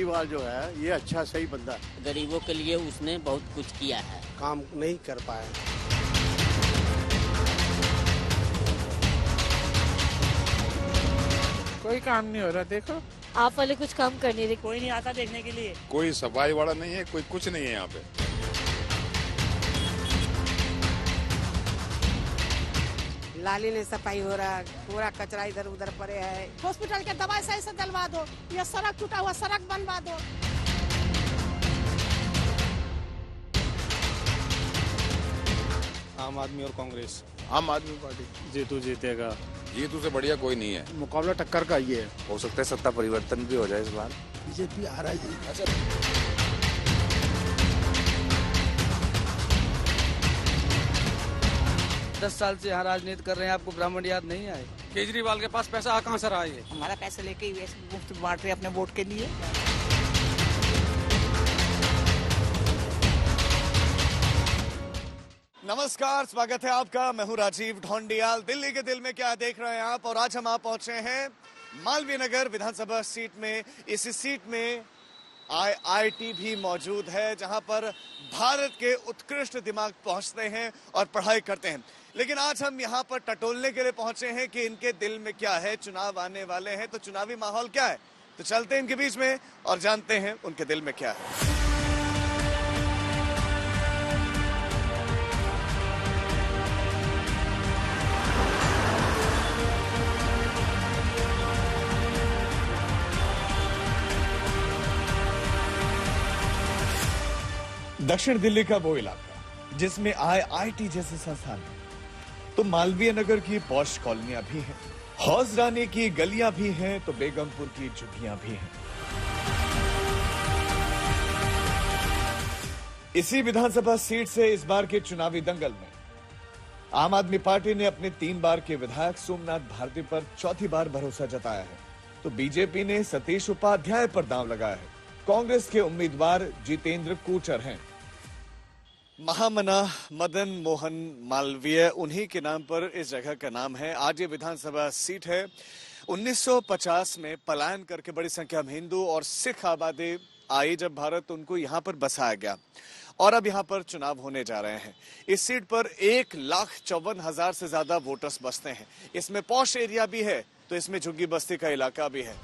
केजरीवाल जो है ये अच्छा सही बंदा है। गरीबों के लिए उसने बहुत कुछ किया है। काम नहीं कर पाए। कोई काम नहीं हो रहा, देखो आप वाले कुछ काम कर नहीं रहे। कोई नहीं आता देखने के लिए। कोई सफाई वाला नहीं है, कोई कुछ नहीं है यहाँ पे। लाली ने सफाई हो रहा, पूरा कचरा इधर उधर पड़े है। हॉस्पिटल के दवाई सही से डलवा दो, या सड़क टूटा हुआ सड़क बनवा दो। आम आदमी और कांग्रेस। आम आदमी पार्टी जीतू जीतेगा। जीतू से बढ़िया कोई नहीं है। मुकाबला टक्कर का ही है। हो सकता है सत्ता परिवर्तन भी हो जाए इस बार। बीजेपी आ रहा है। अच्छा, 10 साल से यहाँ राजनीति कर रहे हैं, आपको ब्राह्मण याद नहीं आए? केजरीवाल के पास पैसा कहाँ से रहा है? हमारा पैसा लेके ही मुफ्त बांट रहे अपने वोट के लिए। नमस्कार, स्वागत है आपका। मैं हूं राजीव ढोंडियाल। दिल्ली के दिल में क्या देख रहे हैं आप। और आज हम आप पहुंचे हैं मालवीय नगर विधानसभा सीट में। इस सीट में IIT भी मौजूद है, जहां पर भारत के उत्कृष्ट दिमाग पहुंचते हैं और पढ़ाई करते हैं। लेकिन आज हम यहां पर टटोलने के लिए पहुंचे हैं कि इनके दिल में क्या है। चुनाव आने वाले हैं तो चुनावी माहौल क्या है, तो चलते हैं इनके बीच में और जानते हैं उनके दिल में क्या है। दक्षिण दिल्ली का वो इलाका जिसमें IIT जैसे संस्थान है, तो मालवीय नगर की पॉश कॉलोनियां भी हैं, हौज रानी की गलियां भी हैं, तो बेगमपुर की झुग्गियां भी हैं। इसी विधानसभा सीट से इस बार के चुनावी दंगल में आम आदमी पार्टी ने अपने 3 बार के विधायक सोमनाथ भारती पर चौथी बार भरोसा जताया है, तो बीजेपी ने सतीश उपाध्याय पर दांव लगाया है। कांग्रेस के उम्मीदवार जितेंद्र कोचर हैं। महामना मदन मोहन मालवीय, उन्हीं के नाम पर इस जगह का नाम है। आज ये विधानसभा सीट है। 1950 में पलायन करके बड़ी संख्या में हिंदू और सिख आबादी आई जब भारत, उनको यहाँ पर बसाया गया और अब यहाँ पर चुनाव होने जा रहे हैं। इस सीट पर 1,54,000 से ज्यादा वोटर्स बसते हैं। इसमें पॉश एरिया भी है, तो इसमें झुग्गी बस्ती का इलाका भी है।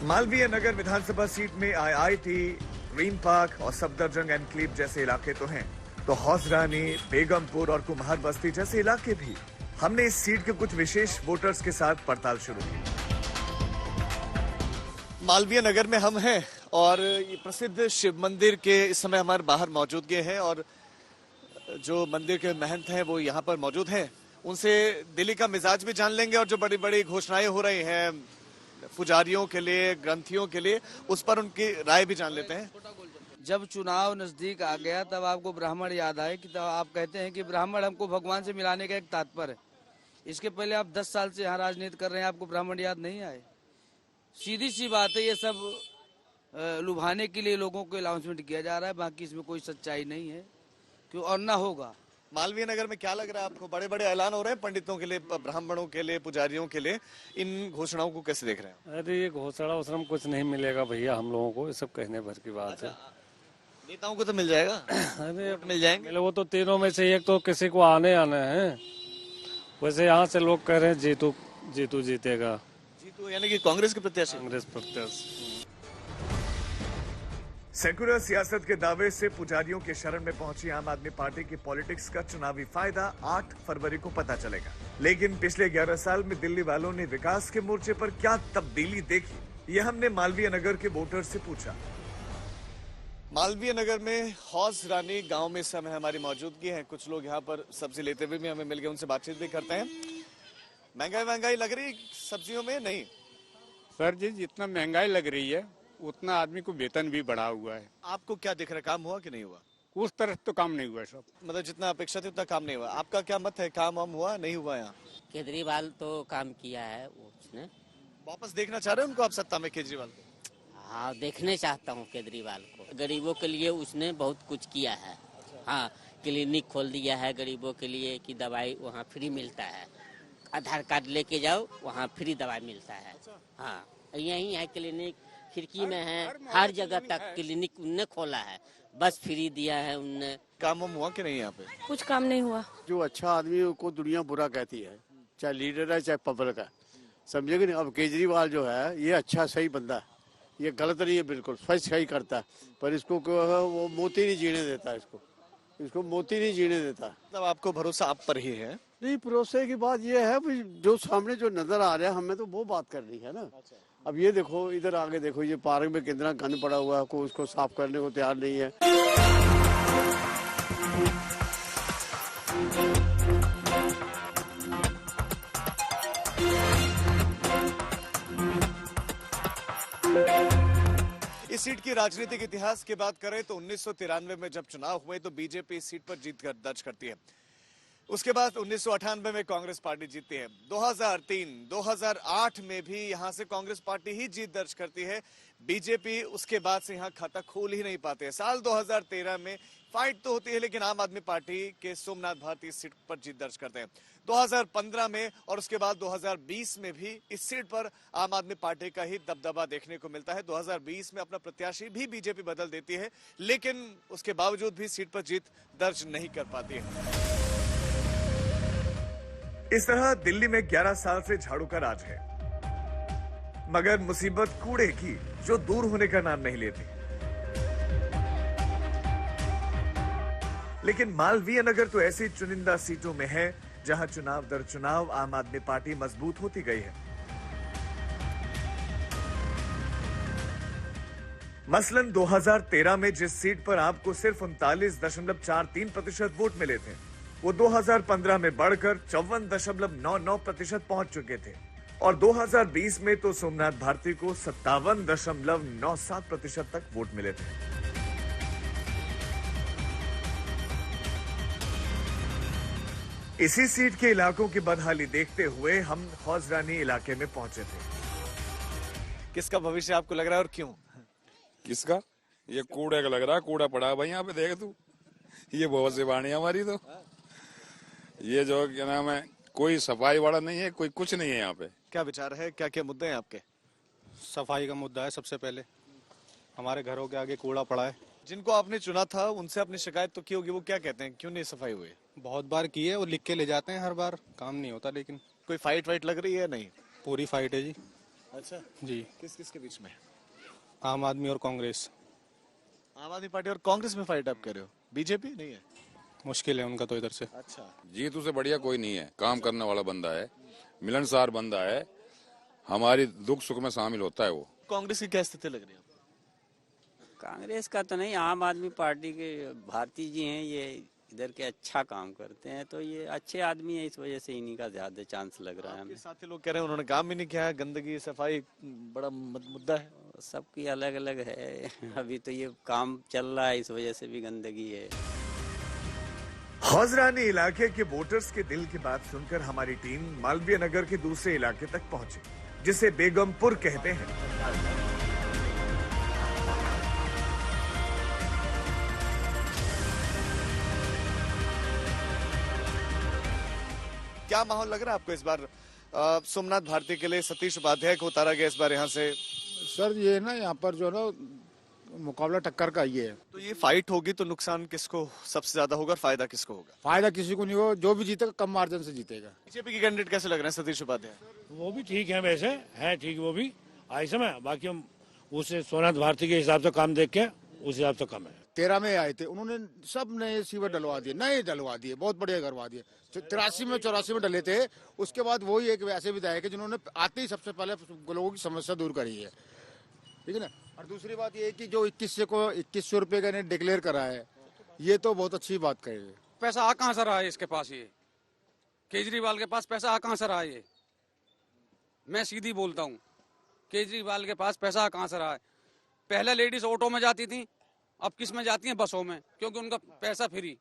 मालवीय नगर विधानसभा सीट में IIT, ग्रीन पार्क और सफदरजंग एनक्लेव जैसे इलाके तो हैं, तो हौज रानी, बेगमपुर और कुम्हार बस्ती जैसे इलाके भी। हमने इस सीट के कुछ विशेष वोटर्स के साथ पड़ताल शुरू की। मालवीय नगर में हम हैं और ये प्रसिद्ध शिव मंदिर के इस समय हमारे बाहर मौजूदगी है, और जो मंदिर के महंत हैं वो यहाँ पर मौजूद हैं। उनसे दिल्ली का मिजाज भी जान लेंगे और जो बड़ी बड़ी घोषणाएं हो रही हैं पुजारियों के लिए, ग्रंथियों के लिए, उस पर उनकी राय भी जान लेते हैं। जब चुनाव नजदीक आ गया तब आपको ब्राह्मण याद आए कि तब आप कहते हैं कि ब्राह्मण हमको भगवान से मिलाने का एक तात्पर्य है। इसके पहले आप 10 साल से यहाँ राजनीति कर रहे हैं, आपको ब्राह्मण याद नहीं आए? सीधी सी बात है, ये सब लुभाने के लिए लोगों को अनाउंसमेंट किया जा रहा है, बाकी इसमें कोई सच्चाई नहीं है, क्यों और ना होगा। मालवीय नगर में क्या लग रहा है आपको? बड़े बड़े ऐलान हो रहे हैं पंडितों के लिए, ब्राह्मणों के लिए, पुजारियों के लिए। इन घोषणाओं को कैसे देख रहे हैं? अरे ये घोषणा वोषणा कुछ नहीं मिलेगा भैया हम लोगों को, ये सब कहने भर की बात है। नेताओं को तो मिल जाएगा। अरे मिल जाएंगे वो तो तीनों में से एक तो किसी को आने हैं। वैसे यहाँ से लोग कह रहे हैं जीतू जीतेगा। जीतू यानी कि कांग्रेस के प्रत्याशी? कांग्रेस प्रत्याशी। सेकुलर सियासत के दावे से पुजारियों के शरण में पहुंची आम आदमी पार्टी की पॉलिटिक्स का चुनावी फायदा 8 फरवरी को पता चलेगा। लेकिन पिछले 11 साल में दिल्ली वालों ने विकास के मोर्चे पर क्या तब्दीली देखी, ये हमने मालवीय नगर के वोटर से पूछा। मालवीय नगर में हौज रानी गांव में इस समय हमारी मौजूदगी है। कुछ लोग यहाँ पर सब्जी लेते हुए भी हमें मिल गए, उनसे बातचीत भी करते हैं। महंगाई लग रही सब्जियों में? नहीं सर जी, जितना महंगाई लग रही है उतना आदमी को वेतन भी बढ़ा हुआ है। आपको क्या दिख रहा है, काम हुआ कि नहीं हुआ? उस तरह तो काम नहीं हुआ सब, मतलब जितना अपेक्षा थी उतना काम नहीं हुआ। आपका क्या मत है, काम वाम हुआ नहीं हुआ? यहाँ केजरीवाल तो काम किया है, उसने वापस देखना चाह रहे हैं उनको आप सत्ता में, केजरीवाल को? हाँ, देखने चाहता हूँ केजरीवाल को। गरीबों के लिए उसने बहुत कुछ किया है। हाँ, क्लिनिक खोल दिया है गरीबों के लिए कि दवाई वहाँ फ्री मिलता है। आधार कार्ड लेके जाओ, वहाँ फ्री दवाई मिलता है। हाँ, यही है क्लिनिक, खिड़की में है, हर जगह तक क्लिनिक उनने खोला है, बस फ्री दिया है उनने। काम वाम हुआ कि नहीं यहाँ पे? कुछ काम नहीं हुआ। जो अच्छा आदमी को दुनिया बुरा कहती है, चाहे लीडर है चाहे पब्लिक है, समझे कि नहीं। अब केजरीवाल जो है ये अच्छा सही बंदा है, ये गलत नहीं है, बिल्कुल सही करता है, पर इसको वो मोती नहीं जीने देता, इसको मोती नहीं जीने देता। मतलब आपको भरोसा आप पर ही है? नहीं, भरोसे की बात ये है जो सामने जो नजर आ रहा है हमें तो वो बात करनी है ना। अब ये देखो, इधर आगे देखो, ये पार्क में कितना गंद पड़ा हुआ है, कोई उसको साफ करने को तैयार नहीं है। इस सीट की राजनीतिक इतिहास की बात करें तो 1993 में जब चुनाव हुए तो बीजेपी इस सीट पर जीत दर्ज करती है। उसके बाद 1998 में कांग्रेस पार्टी जीतती है। 2003, 2008 में भी यहां से कांग्रेस पार्टी ही जीत दर्ज करती है। बीजेपी उसके बाद से यहां खाता खोल ही नहीं पाते। साल 2013 में फाइट तो होती है, लेकिन आम आदमी पार्टी के सोमनाथ भारती इस सीट पर जीत दर्ज करते हैं। 2015 में और उसके बाद 2020 में भी इस सीट पर आम आदमी पार्टी का ही दबदबा देखने को मिलता है। 2020 में अपना प्रत्याशी भी बीजेपी बदल देती है, लेकिन उसके बावजूद भी सीट पर जीत दर्ज नहीं कर पाती है। इस तरह दिल्ली में 11 साल से झाड़ू का राज है, मगर मुसीबत कूड़े की जो दूर होने का नाम नहीं लेती। लेकिन मालवीय नगर तो ऐसी चुनिंदा सीटों में है जहां चुनाव दर चुनाव आम आदमी पार्टी मजबूत होती गई है। मसलन 2013 में जिस सीट पर आपको सिर्फ 39.43% वोट मिले थे, वो 2015 में बढ़कर 54.99% पहुंच चुके थे और 2020 में तो सोमनाथ भारती को 57.97% तक वोट मिले थे। इसी सीट के इलाकों की बदहाली देखते हुए हम हौजरानी इलाके में पहुंचे थे। किसका भविष्य आपको लग रहा है और क्यों? किसका? ये कूड़े का लग रहा है, कूड़ा पड़ा है भाई यहाँ पे, देख तू, ये बहुत सी वाणी हमारी। तो ये जो क्या नाम है, कोई सफाई वाला नहीं है, कोई कुछ नहीं है यहाँ पे। क्या विचार है, क्या क्या मुद्दे हैं आपके? सफाई का मुद्दा है सबसे पहले, हमारे घरों के आगे कूड़ा पड़ा है। जिनको आपने चुना था उनसे आपने शिकायत तो की होगी, वो क्या कहते हैं, क्यों नहीं सफाई हुई? बहुत बार की है, वो लिख के ले जाते हैं हर बार, काम नहीं होता। लेकिन कोई फाइट वाइट लग रही है? नहीं, पूरी फाइट है जी। अच्छा जी। किस किस के बीच में? आम आदमी और कांग्रेस। आम आदमी पार्टी और कांग्रेस में फाइट आप कह रहे हो, बीजेपी नहीं है? मुश्किल है उनका तो इधर से। अच्छा, जीतू से बढ़िया कोई नहीं है, काम करने वाला बंदा है, मिलनसार बंदा है, हमारी दुख सुख में शामिल होता है वो। कांग्रेस की क्या स्थिति लग रही है? कांग्रेस का तो नहीं, आम आदमी पार्टी के भारती जी हैं, ये इधर के अच्छा काम करते हैं, तो ये अच्छे आदमी है, इस वजह से इन्हीं का ज्यादा चांस लग रहा है हमें। साथी लोग कह रहे हैं उन्होंने काम भी नहीं किया है, गंदगी सफाई बड़ा मुद्दा है। सबकी अलग अलग है, अभी तो ये काम चल रहा है, इस वजह से भी गंदगी है। हौजरानी इलाके के वोटर्स के दिल की बात सुनकर हमारी टीम मालवीय नगर के दूसरे इलाके तक पहुंची, जिसे बेगमपुर कहते हैं। क्या माहौल लग रहा है आपको इस बार? सोमनाथ भारती के लिए सतीश उपाध्याय को उतारा गया इस बार यहाँ से। सर ये ना यहाँ पर जो ना मुकाबला टक्कर का ये है। तो ये फाइट होगी तो नुकसान किसको सबसे ज्यादा होगा, फायदा किसको होगा? फायदा किसी को नहीं होगा, जो भी जीतेगा कम मार्जिन से जीतेगा। बीजेपी के कैंडिडेट कैसे लग रहे हैं सतीश उपाध्याय? वो भी ठीक है, वैसे है ठीक, वो भी आई समय, बाकी हम उसे सोमनाथ भारती के हिसाब से काम देख के उस हिसाब से कम है। 13 में आए थे, उन्होंने सब नए सीवर डलवा दिए, नए डलवा दिए, बहुत बढ़िया करवा दिए। 83 में 84 में डले थे, उसके बाद वही एक ऐसे विधायक है जिन्होंने आते ही सबसे पहले लोगों की समस्या दूर करी है, ठीक है ना। और दूसरी बात ये है कि जो 2100 रुपए का इन्हें डिक्लेयर करा है, ये तो बहुत अच्छी बात कही है। पैसा आ कहाँ से रहा है इसके पास? ये केजरीवाल के पास पैसा आ कहाँ से रहा है? ये मैं सीधी बोलता हूँ, केजरीवाल के पास पैसा कहाँ से रहा है? पहले लेडीज ऑटो में जाती थी, अब किस में जाती हैं? बसों में, क्योंकि उनका पैसा फ्री।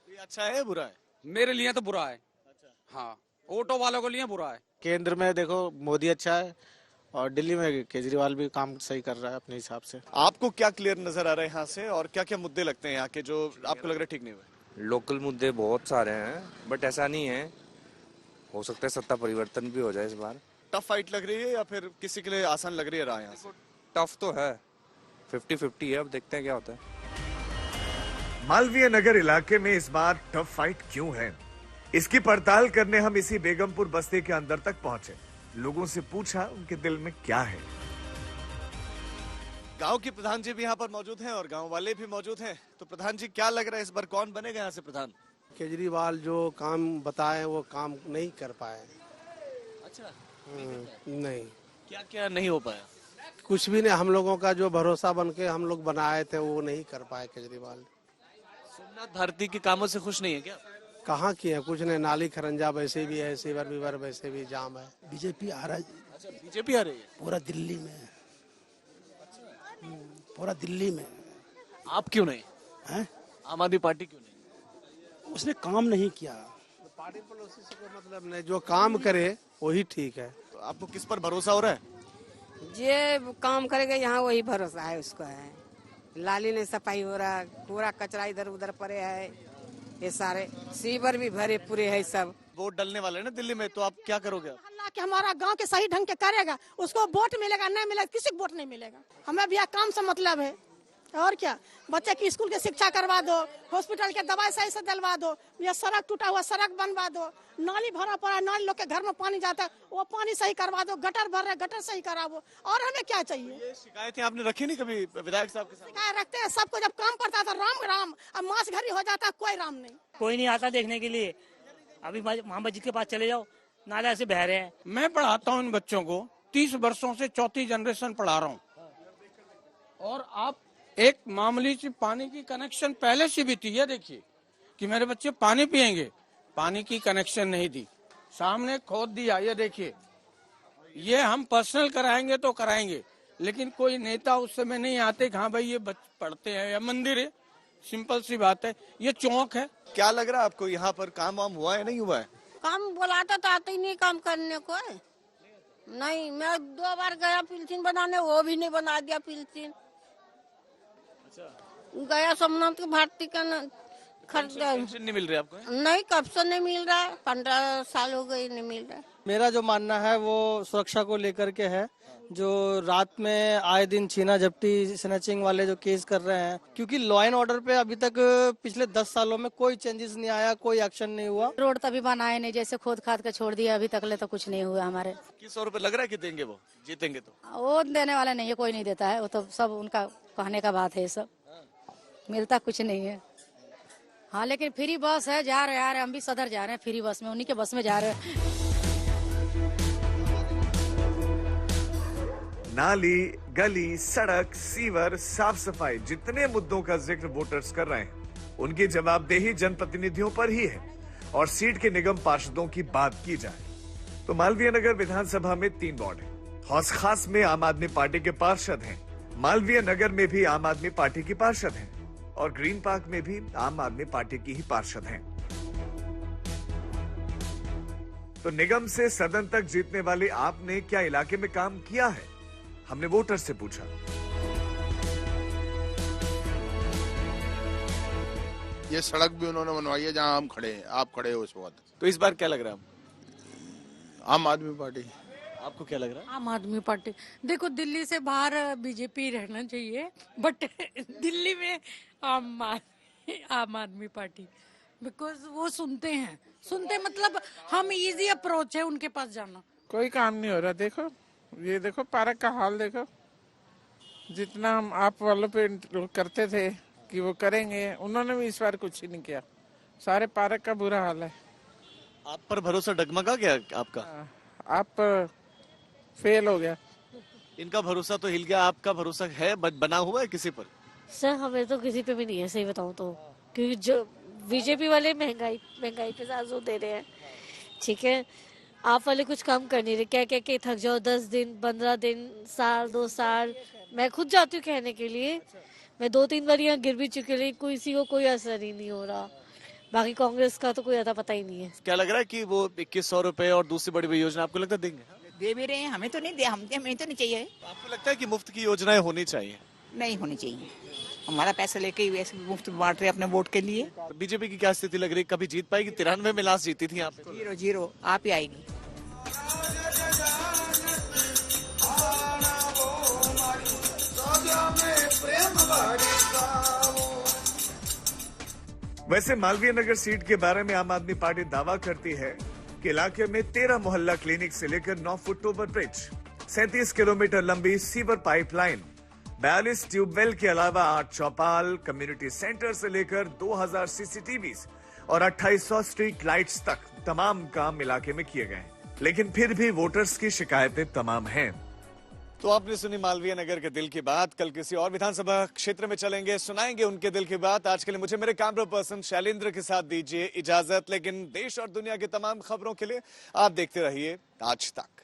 ये अच्छा है बुरा है? मेरे लिए तो बुरा है। अच्छा। हाँ, ऑटो वालों के लिए बुरा है। केंद्र में देखो मोदी अच्छा है और दिल्ली में केजरीवाल भी काम सही कर रहा है अपने हिसाब से। आपको क्या क्लियर नजर आ रहा है यहाँ से, और क्या क्या मुद्दे लगते हैं यहाँ के जो आपको लग रहा है ठीक नहीं हुए? लोकल मुद्दे बहुत सारे हैं, बट ऐसा नहीं है, हो सकता है सत्ता परिवर्तन भी हो जाए इस बार। टफ फाइट लग रही है या फिर किसी के लिए आसान लग रही है राह यहाँ से? टफ तो है, 50-50 है, अब देखते हैं क्या होता है। मालवीय नगर इलाके में इस बार टफ फाइट क्यों है, इसकी पड़ताल करने हम इसी बेगमपुर बस्ती के अंदर तक पहुंचे। लोगों से पूछा उनके दिल में क्या है। गांव के प्रधान जी भी यहाँ पर मौजूद हैं और गांव वाले भी मौजूद हैं। तो प्रधान जी क्या लग रहा है इस बार कौन बनेगा यहाँ से प्रधान? केजरीवाल जो काम बताए वो काम नहीं कर पाए। अच्छा, नहीं, क्या क्या नहीं हो पाया? कुछ भी नहीं। हम लोगों का जो भरोसा बन के हम लोग बनाए थे वो नहीं कर पाए केजरीवाल। सोमनाथ भारती के कामों से खुश नहीं है क्या? कहाँ किए, कुछ नहीं। नाली खरंजा वैसे भी है, सीवर विवर वैसे भी जाम है। बीजेपी आ रहा है। अच्छा, बीजेपी आ रही है पूरा दिल्ली में। पूरा दिल्ली में। आप क्यों नहीं हैं? आम आदमी पार्टी क्यों नहीं? उसने काम नहीं किया। पार्टी पॉलिसी से कोई मतलब नहीं, जो काम करे वही ठीक है। तो आपको किस पर भरोसा हो रहा है? जे काम करेगा यहाँ वही भरोसा है उसको है। लाली नहीं सफाई हो रहा, पूरा कचरा इधर उधर पड़े है, ये सारे सीवर भी भरे पूरे है सब। वोट डलने वाले हैं ना दिल्ली में, तो आप क्या करोगे? अल्लाह के हमारा गांव के सही ढंग के करेगा उसको वोट मिलेगा, नहीं मिलेगा किसी को वोट नहीं मिलेगा। हमें भी काम से मतलब है और क्या। बच्चे की स्कूल की शिक्षा करवा दो, हॉस्पिटल के दवाई सही से दिलवा दो, ये सड़क टूटा हुआ सड़क बनवा दो, नाली भरा पड़ा, नाली लोग के घर में पानी जाता है वो पानी सही करवा दो, गटर भर रहे गटर सही करावो। और हमें क्या चाहिए? ये शिकायतें आपने रखी नहीं कभी विधायक साहब के साथ? शिकायत रखते हैं सबको, जब काम पड़ता था राम राम, अब मांस घरी हो जाता है कोई राम नहीं। कोई नहीं आता देखने के लिए। अभी मोहम्मद जी के पास चले जाओ, नाले ऐसे बह रहे हैं। मैं पढ़ाता हूँ इन बच्चों को, 30 वर्षों से चौथी जनरेशन पढ़ा रहा हूँ। और आप एक मामूली सी पानी की कनेक्शन पहले से भी थी, ये देखिए कि मेरे बच्चे पानी पिएंगे, पानी की कनेक्शन नहीं दी, सामने खोद दिया। ये देखिए, ये हम पर्सनल कराएंगे तो कराएंगे, लेकिन कोई नेता उस समय नहीं आते कि हाँ भाई ये बच्चे पढ़ते हैं या मंदिर है। सिंपल सी बात है, ये चौक है। क्या लग रहा है आपको यहाँ पर काम वाम हुआ है नहीं हुआ है? काम बुलाता तो आते ही नहीं काम करने को है। नहीं, मैं 2 बार गया पिलचिन बनाने, वो भी नहीं बना दिया पिलचिन। गया सोमनाथ भारती का खर्चा नहीं मिल रही आपको? नहीं, कब से नहीं मिल रहा है, 15 साल हो गए नहीं मिल रहा है। मेरा जो मानना है वो सुरक्षा को लेकर के है। जो रात में आए दिन छीना झपटी स्नैचिंग वाले जो केस कर रहे हैं, क्योंकि लॉ एंड ऑर्डर पे अभी तक पिछले 10 सालों में कोई चेंजेस नहीं आया, कोई एक्शन नहीं हुआ। रोड तभी बनाए नहीं, जैसे खोद खाद के छोड़ दिया, अभी तक ले तो कुछ नहीं हुआ हमारे। 2100 रुपए लग रहा है कि देंगे वो जीतेंगे तो? वो देने वाला नहीं है, कोई नहीं देता है, वो तो सब उनका कहने का बात है, ये सब मिलता कुछ नहीं है। हाँ, लेकिन फ्री बस है, जा रहे आ रहे, हम भी सदर जा रहे हैं फ्री बस में, उन्हीं के बस में जा रहे हैं। नाली, गली, सड़क, सीवर, साफ सफाई, जितने मुद्दों का जिक्र वोटर्स कर रहे हैं उनकी जवाबदेही जनप्रतिनिधियों पर ही है। और सीट के निगम पार्षदों की बात की जाए तो मालवीय नगर विधानसभा में 3 वार्ड है। हौस खास में आम आदमी पार्टी के पार्षद हैं, मालवीय नगर में भी आम आदमी पार्टी की पार्षद हैं और ग्रीन पार्क में भी आम आदमी पार्टी की ही पार्षद हैं। तो निगम से सदन तक जीतने वाले आपने क्या इलाके में काम किया है? हमने वोटर से पूछा। ये सड़क भी उन्होंने बनवाई है जहां हम खड़े हैं, आप खड़े हो उस वक्त। तो इस बार क्या लग रहा है? आम आदमी पार्टी। आपको क्या लग रहा है? आम आदमी पार्टी। देखो, दिल्ली से बाहर बीजेपी रहना चाहिए, बट दिल्ली में आम आदमी पार्टी, बिकॉज वो सुनते मतलब हम इजी अप्रोच है उनके पास जाना। कोई काम नहीं हो रहा। देखो, ये देखो पार्क का हाल देखो, जितना हम आप वालों पे करते थे कि वो करेंगे, उन्होंने भी इस बार कुछ ही नहीं किया। सारे पार्क का बुरा हाल है। आप पर भरोसा डगमगा गया आपका? आप फेल हो गया। इनका भरोसा तो हिल गया, आपका भरोसा है बना हुआ है किसी पर? सर, हमें तो किसी पे भी नहीं है, सही बताऊं तो, क्योंकि जो बीजेपी वाले महंगाई पे साथ जोर दे रहे हैं। ठीक है, आप वाले कुछ काम कर नहीं रहे, क्या क्या के थक जाओ, 10 दिन 15 दिन, साल 2 साल। मैं खुद जाती हूँ कहने के लिए, मैं 2-3 बार यहाँ गिर भी चुकी, लेकिन किसी को कोई असर ही नहीं हो रहा। बाकी कांग्रेस का तो कोई अता पता ही नहीं है। क्या लग रहा है कि वो 2100 रुपए और दूसरी बड़ी बड़ी योजना आपको लगता है देंगे? दे भी रहे हैं, हमें तो नहीं दे, हमें तो नहीं चाहिए। आपको लगता है कि मुफ्त की योजनाएं होनी चाहिए? नहीं होनी चाहिए, हमारा पैसा लेके ही वैसे मुफ्त बांट रहे अपने वोट के लिए। बीजेपी की क्या स्थिति लग रही है? कभी जीत पाएगी? 93 में लास्ट जीती थी आप। 0-0 आप ही आएगी। वैसे मालवीय नगर सीट के बारे में आम आदमी पार्टी दावा करती है कि इलाके में 13 मोहल्ला क्लिनिक से लेकर 9 फुट ओवर ब्रिज, 37 किलोमीटर लंबी सीवर पाइपलाइन, 42 ट्यूबवेल के अलावा 8 चौपाल, कम्युनिटी सेंटर से लेकर 2000 सीसीटीवी और 2800 स्ट्रीट लाइट्स तक तमाम काम इलाके में किए गए। लेकिन फिर भी वोटर्स की शिकायतें तमाम हैं। तो आपने सुनी मालवीय नगर के दिल की बात। कल किसी और विधानसभा क्षेत्र में चलेंगे, सुनाएंगे उनके दिल की बात। आज के लिए मुझे मेरे कैमरा पर्सन शैलेंद्र के साथ दीजिए इजाजत। लेकिन देश और दुनिया की तमाम खबरों के लिए आप देखते रहिए आज तक।